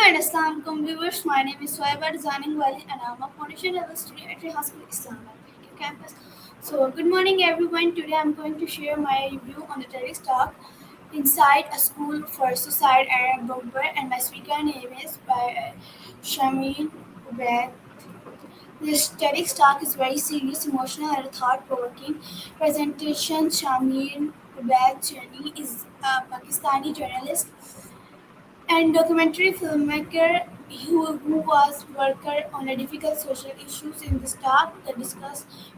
and Assalamualaikum viewers. My name is Swaiba Zaning Wali and I'm a foundation level student at Reha School Islamabad campus. So, good morning everyone. Today I'm going to share my review on the TEDx talk Inside a School for Suicide and Bomber, and my speaker name is by Shamin Ubaid. This TEDx talk is very serious, emotional, and thought-provoking presentation. Shamin Ubaid Chani is a Pakistani journalist and documentary filmmaker who was worker on a difficult social issues in this talk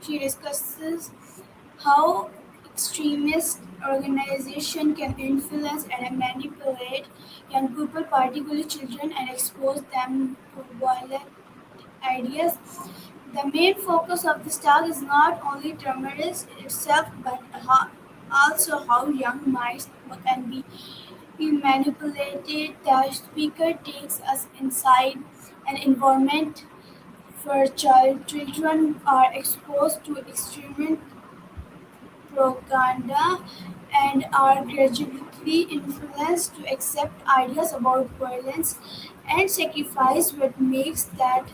she discusses how extremist organization can influence and manipulate young people, particularly children, and expose them to violent ideas. The main focus of this talk is not only terrorism itself but also how young minds can be manipulated. The speaker takes us inside an environment where children are exposed to extreme propaganda and are gradually influenced to accept ideas about violence and sacrifice. What makes that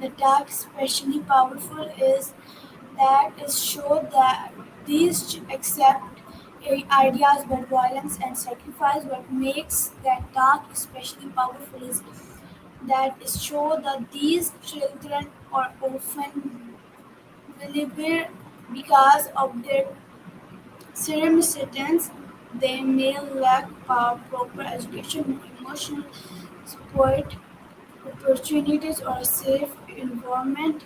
the talk especially powerful is that it show that these accept ideas about violence and sacrifice. What makes that talk especially powerful is that it show that these children are often vulnerable because of their circumstances. They may lack proper education, emotional support, opportunities, or a safe environment.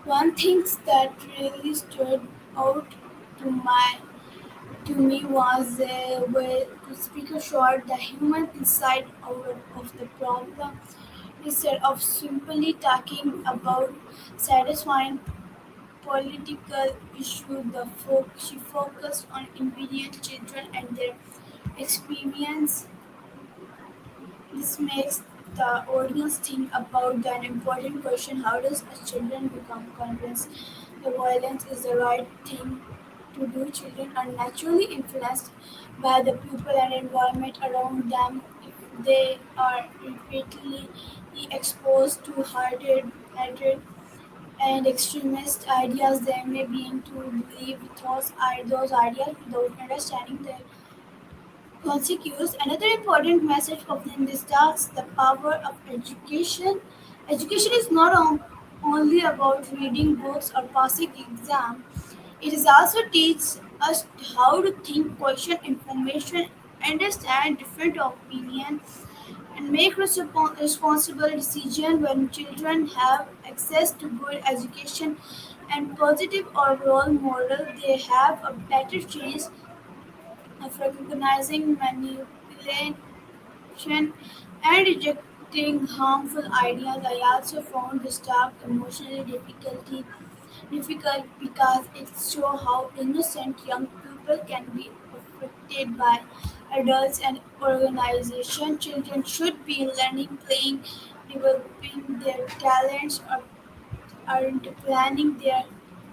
One thing that really stood out to my to me was where the speaker showed the human inside of the problem. Instead of simply talking about satisfying political issues, she focused on immediate children and their experience. This makes the audience think about an important question: how does a children become convinced the violence is the right thing to do? Children are naturally influenced by the people and environment around them. If they are repeatedly exposed to hatred and extremist ideas, they may begin to believe those ideas without understanding the consequence. Another important message of this talks the power of education. Education is not only about reading books or passing exam. It is also teaches us how to think, question information, understand different opinions, and make responsible decisions. When children have access to good education and positive or role model, they have a better chance of recognizing manipulation and rejecting harmful ideas. I also found this talk emotionally difficult because it shows how innocent young people can be affected by adults and organizations. Children should be learning, playing, developing their talents, or aren't planning their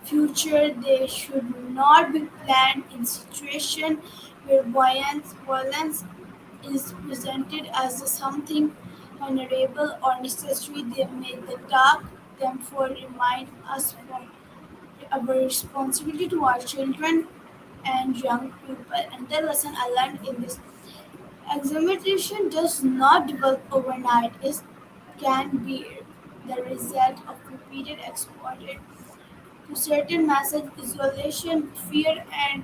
future. They should not be planned in situations where violence is presented as something honorable or necessary. They made the talk them for remind us for our responsibility to our children and young people. And the lesson I learned in this examination does not develop overnight. It can be the result of repeated exposure to certain message isolation, fear, and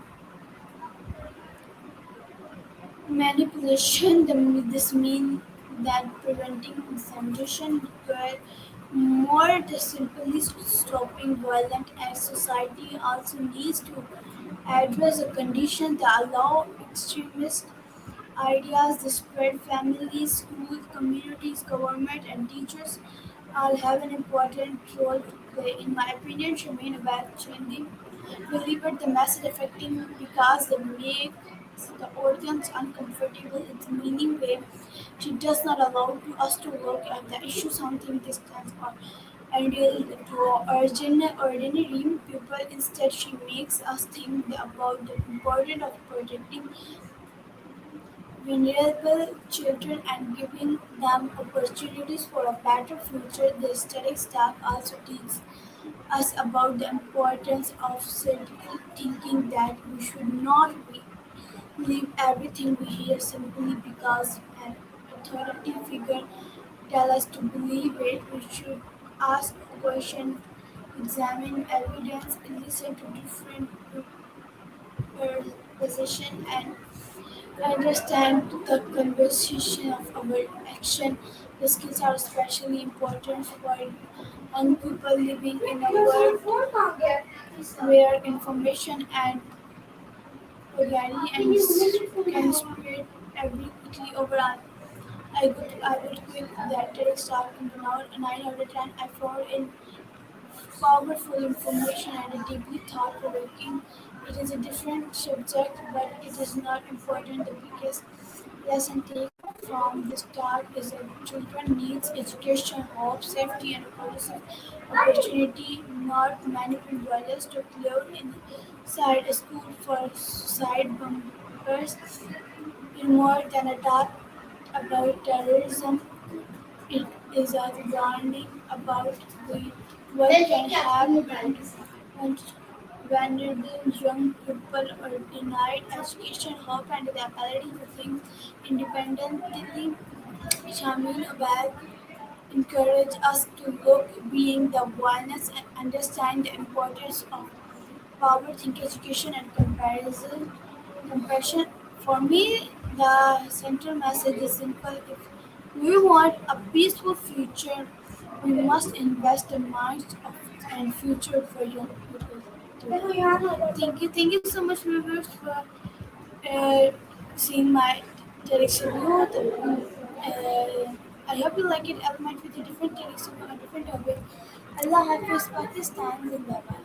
manipulation. This means that preventing misinformation requires more than simply stopping violent acts. Society also needs to address the conditions that allow extremist ideas to spread. Families, schools, communities, government, and teachers all have an important role to play. In my opinion, Shamin about changing delivered the message affecting because they make the audience uncomfortable in the meaning way. She does not allow to us to look at the issue something distant or ideal to ordinary people. Instead, she makes us think about the importance of protecting vulnerable children and giving them opportunities for a better future. The study staff also teaches us about the importance of critical thinking, that we should not believe everything we hear simply because an authority figure tells us to believe it. We should ask questions, examine evidence, listen to different positions, and understand the conversation of our action. The skills are especially important for young people living in a world where information and organic and can spread every quickly overall. I would quit that TEDx talk in an hour, 9 out of 10. I found in powerful information and deeply thought provoking. It is a different subject, but it is not important. The biggest lesson taken from this talk is that children needs education, hope, safety, and positive opportunity. Not many people to live inside a school for suicide bombers. In more than a talk about terrorism, it is a warning about the what can happen when vulnerable young people are denied education, hope, and the ability to think independently. Shamil Abad encouraged us to look beyond the violence and understand the importance of power, think education, and compassion. For me, the central message is simple. If we want a peaceful future, we must invest in minds of and future for young people. Thank you so much, viewers, for uh, seeing my direction review. I hope you like it. I might with a different direction or a different topic. Allah Hafiz, Pakistan, Zindabad.